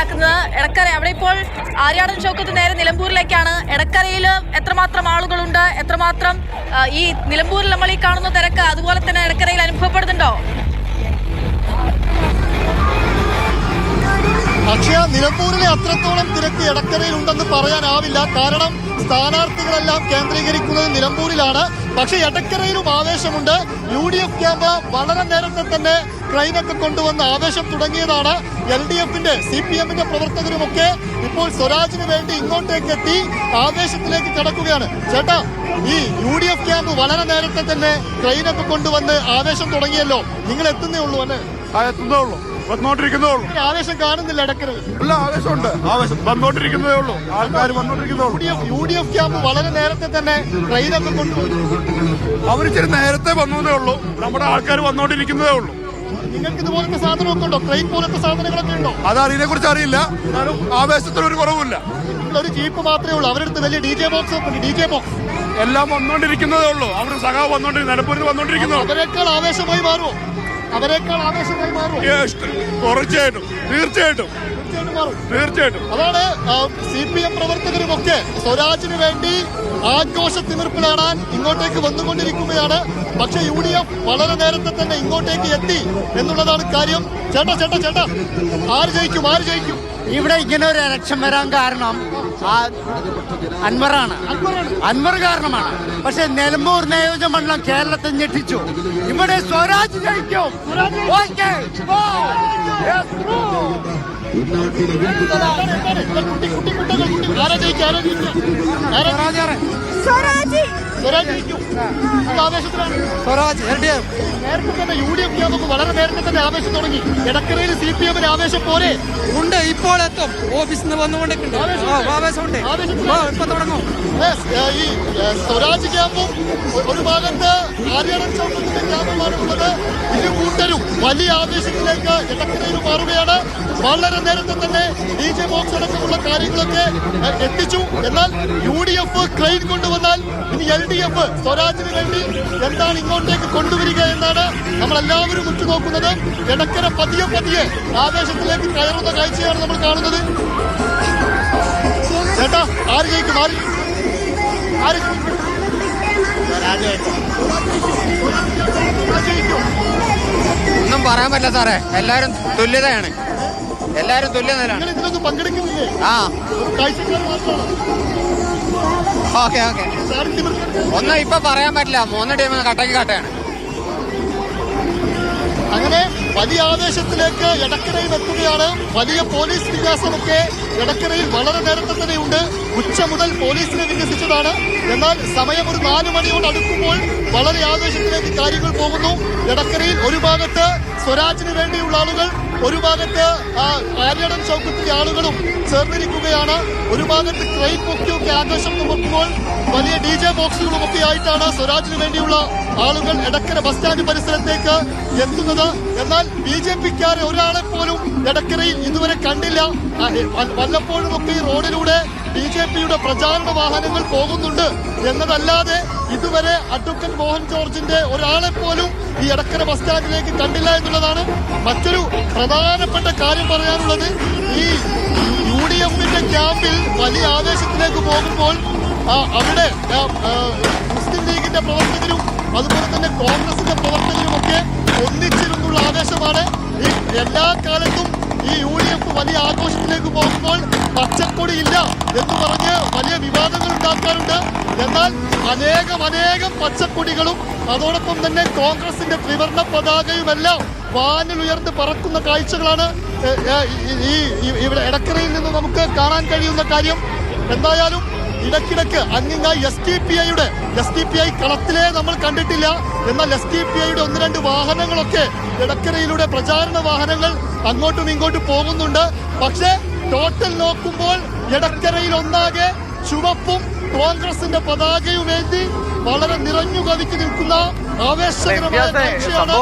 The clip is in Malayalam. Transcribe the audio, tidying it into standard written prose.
മനസ്സിലാക്കുന്നത്. എടക്കര അവിടെ ഇപ്പോൾ ആര്യാടൻ ഷൗക്കത്ത് നേരെ നിലമ്പൂരിലേക്കാണ്. എടക്കരയിൽ എത്രമാത്രം ആളുകളുണ്ട്, എത്രമാത്രം ഈ നിലമ്പൂരിൽ നമ്മൾ ഈ കാണുന്ന തിരക്ക് അതുപോലെ തന്നെ എടക്കരയിൽ അനുഭവപ്പെടുന്നുണ്ടോ? അക്ഷയ, നിലമ്പൂരിലെ അത്രത്തോളം തിരക്ക് എടക്കരയിൽ ഉണ്ടെന്ന് പറയാനാവില്ല. കാരണം സ്ഥാനാർത്ഥികളെല്ലാം കേന്ദ്രീകരിക്കുന്നത് നിലമ്പൂരിലാണ്. പക്ഷേ എടക്കരയിലും ആവേശമുണ്ട്. UDF ക്യാമ്പ് വളരെ നേരത്തെ തന്നെ ട്രെയിനൊക്കെ കൊണ്ടുവന്ന് ആവേശം തുടങ്ങിയതാണ്. LDFന്റെ CPMന്റെ പ്രവർത്തകരുമൊക്കെ ഇപ്പോൾ സ്വരാജിന് വേണ്ടി ഇങ്ങോട്ടേക്ക് എത്തി ആവേശത്തിലേക്ക് കടക്കുകയാണ്. ചേട്ടാ, ഈ UDF ക്യാമ്പ് വളരെ നേരത്തെ തന്നെ ട്രെയിനൊക്കെ കൊണ്ടുവന്ന് ആവേശം തുടങ്ങിയല്ലോ. നിങ്ങൾ എത്തുന്നേ ഉള്ളൂ അല്ലേ? എത്തുന്നേ ഉള്ളൂ, വന്നോണ്ടിരിക്കുന്നേ ഉള്ളൂ. ആവേശം കാണുന്നില്ല എടക്കരയിൽ? അല്ല, ആവേശമുണ്ട്. ആവേശം വന്നോണ്ടിരിക്കുന്നതേ ഉള്ളൂ. ആൾക്കാർ വന്നോണ്ടിരിക്കുന്നേ ഉള്ളൂ. UDF ക്യാമ്പ് വളരെ നേരത്തെ തന്നെ ട്രെയിനൊക്കെ കൊണ്ടുവന്നു. അവർ ഇച്ചിരി നേരത്തെ വന്നതേ ഉള്ളൂ. നമ്മുടെ ആൾക്കാർ വന്നോണ്ടിരിക്കുന്നതേ ഉള്ളൂ. നിങ്ങൾക്ക് ഇതുപോലത്തെ സാധനമൊക്കെ ഉണ്ടോ? ട്രെയിൻ പോലത്തെ സാധനങ്ങളൊക്കെ ഉണ്ടോ? അത് അതിനെ കുറിച്ച് അറിയില്ല. എന്നാലും ആവേശത്തിനൊരു കുറവില്ല. ഒരു ജീപ്പ് മാത്രമേ ഉള്ളൂ. അവരുടെ വലിയ DJ ബോക്സ് ഉണ്ട്. DJ ബോക്സ് എല്ലാം വന്നോണ്ടിരിക്കുന്നതേ ഉള്ളൂ. അവർ സഖാവ് വന്നോണ്ടിരിക്കുന്നു, നിലമ്പൂരിൽ വന്നോണ്ടിരിക്കുന്നു. അവരെക്കാൾ ആവേശമായി മാറുമോ? തീർച്ചയായിട്ടും തീർച്ചയായിട്ടും. അതാണ് CPM പ്രവർത്തകരുമൊക്കെ സ്വരാജിന് വേണ്ടി ആഘോഷ തിമിർപ്പിലാടാൻ ഇങ്ങോട്ടേക്ക് വന്നുകൊണ്ടിരിക്കുകയാണ്. പക്ഷെ UDF വളരെ നേരത്തെ തന്നെ ഇങ്ങോട്ടേക്ക് എത്തി എന്നുള്ളതാണ് കാര്യം. ചേട്ടാ, ആര് ജയിക്കും? ഇവിടെ ഇങ്ങനെ ഒരു ഇലക്ഷൻ വരാൻ കാരണം അൻവർ കാരണമാണ്. പക്ഷെ നിലമ്പൂർ നിയോജക മണ്ഡലം കേരളത്തെ ഞെട്ടിച്ചു. ഇവിടെ സ്വരാജ് ജയിക്കും. UDF ക്യാമ്പ് വളരെ നേരത്തെ തന്നെ ആവേശം തുടങ്ങി. എടക്കരയിൽ CPMന് ആവേശം പോലെ ഉണ്ട്. ഇപ്പോൾ എത്തും. ഓഫീസിൽ നിന്ന് വന്നുകൊണ്ടിരിക്കുന്നുണ്ട്. ആവേശമുണ്ട്. ഇപ്പൊ തുടങ്ങും. ഈ സ്വരാജ് ക്യാമ്പും ഒരു ഭാഗത്ത് ആര്യാടൻ ഷൗക്കത്തിന്റെ ക്യാമ്പുമാണുള്ളത്. ഇരു കൂട്ടരും വലിയ ആവേശത്തിലേക്ക് എടക്കരയിൽ മാറുകയാണ്. വളരെ നേരത്തെ തന്നെ DJ ബോക്സ് അടക്കമുള്ള കാര്യങ്ങളൊക്കെ എത്തിച്ചു. എന്നാൽ UDF ട്രെയിൻ കൊണ്ടുവന്നാൽ ഇനി LDF സ്വരാജിന് വേണ്ടി എന്താണ് ഇങ്ങോട്ടേക്ക് കൊണ്ടുവരിക എന്നാണ് നമ്മളെല്ലാവരും ഉറ്റുനോക്കുന്നത്. എടക്കര പതിയെ ആവേശത്തിലേക്ക് കയറുന്ന കാഴ്ചയാണ് നമ്മൾ കാണുന്നത്. ചേട്ടാ, ആര് ജയിക്കും? ഒന്നും പറയാൻ പറ്റില്ല സാറേ. എല്ലാരും തുല്യതയാണ്. ഇതിലൊന്നും പങ്കെടുക്കുന്നില്ലേ? ഓക്കെ. ഒന്നും ഇപ്പൊ പറയാൻ പറ്റില്ല. 3 ടീം കട്ടയാണ്. അങ്ങനെ വലിയ ആവേശത്തിലേക്ക് എടക്കരയിൽ എത്തുകയാണ്. വലിയ പോലീസ് വിന്യാസമൊക്കെ എടക്കരയിൽ വളരെ നേരത്തെ തന്നെയുണ്ട്. ഉച്ച മുതൽ പോലീസിനെ വിന്യസിച്ചതാണ്. എന്നാൽ സമയം ഒരു 4 മണിയോട് അടുക്കുമ്പോൾ വളരെ ആവേശത്തിലേക്ക് കാര്യങ്ങൾ പോകുന്നു. എടക്കരയിൽ ഒരു ഭാഗത്ത് സ്വരാജിന് വേണ്ടിയുള്ള ആളുകൾ, ഒരു ഭാഗത്ത് ആര്യാടൻ ഷൗക്കത്തിന്റെ ആളുകളും ചേർന്നിരിക്കുകയാണ്. ഒരു ഭാഗത്ത് ട്രെയിൻ പൊക്കിയൊക്കെ ആഘോഷം നോക്കുമ്പോൾ വലിയ DJ ബോക്സുകളും ഒക്കെ ആയിട്ടാണ് സ്വരാജിന് വേണ്ടിയുള്ള ആളുകൾ എടക്കര ബസ് സ്റ്റാൻഡ് പരിസരത്തേക്ക് എത്തുന്നത്. എന്നാൽ BJPക്കാരെ ഒരാളെ പോലും എടക്കരയിൽ ഇതുവരെ കണ്ടില്ല. വല്ലപ്പോഴുമൊക്കെ ഈ റോഡിലൂടെ BJPയുടെ പ്രചാരണ വാഹനങ്ങൾ പോകുന്നുണ്ട് എന്നതല്ലാതെ ഇതുവരെ അഡ്വക്കേറ്റ് മോഹൻ ജോർജിന്റെ ഒരാളെ പോലും ഈ എടക്കര ബസ് സ്റ്റാൻഡിലേക്ക് കണ്ടില്ല എന്നുള്ളതാണ് മറ്റൊരു പ്രധാനപ്പെട്ട കാര്യം പറയാനുള്ളത്. ഈ UDFന്റെ ക്യാമ്പിൽ വലിയ ആവേശത്തിലേക്ക് പോകുമ്പോൾ അവിടെ മുസ്ലിം ലീഗിന്റെ പ്രവർത്തകരും അതുപോലെ തന്നെ കോൺഗ്രസിന്റെ പ്രവർത്തകരുമൊക്കെ ഒന്നിച്ചിരുന്നുള്ള ആവേശമാണ്. ഈ എല്ലാ കാലത്തും ഈ UDF വലിയ ആഘോഷത്തിലേക്ക് പോകുമ്പോൾ പച്ചക്കൊടിയില്ല എന്ന് പറഞ്ഞ് വലിയ വിവാദങ്ങൾ ഉണ്ടാക്കാറുണ്ട്. എന്നാൽ അനേകം പച്ചക്കൊടികളും അതോടൊപ്പം തന്നെ കോൺഗ്രസിന്റെ ത്രിവർണ്ണ പതാകയുമെല്ലാം വാനിൽ ഉയർന്ന് പറക്കുന്ന കാഴ്ചകളാണ് ഇവിടെ എടക്കരയിൽ നിന്ന് നമുക്ക് കാണാൻ കഴിയുന്ന കാര്യം. എന്തായാലും ഇടയ്ക്കിടയ്ക്ക് അങ്ങിങ്ങായി SDPI കളത്തിലെ നമ്മൾ കണ്ടിട്ടില്ല. എന്നാൽ SDPIയുടെ 1-2 വാഹനങ്ങളൊക്കെ എടക്കരയിലൂടെ പ്രചാരണ വാഹനങ്ങൾ അങ്ങോട്ടും ഇങ്ങോട്ടും പോകുന്നുണ്ട്. പക്ഷേ ടോട്ടൽ നോക്കുമ്പോൾ എടക്കരയിൽ ഒന്നാകെ ചുവപ്പും കോൺഗ്രസിന്റെ പതാകയുമേന്തി വളരെ നിറഞ്ഞു കവിച്ച് നിൽക്കുന്ന ആവേശകരമായ കാഴ്ചയാണ്.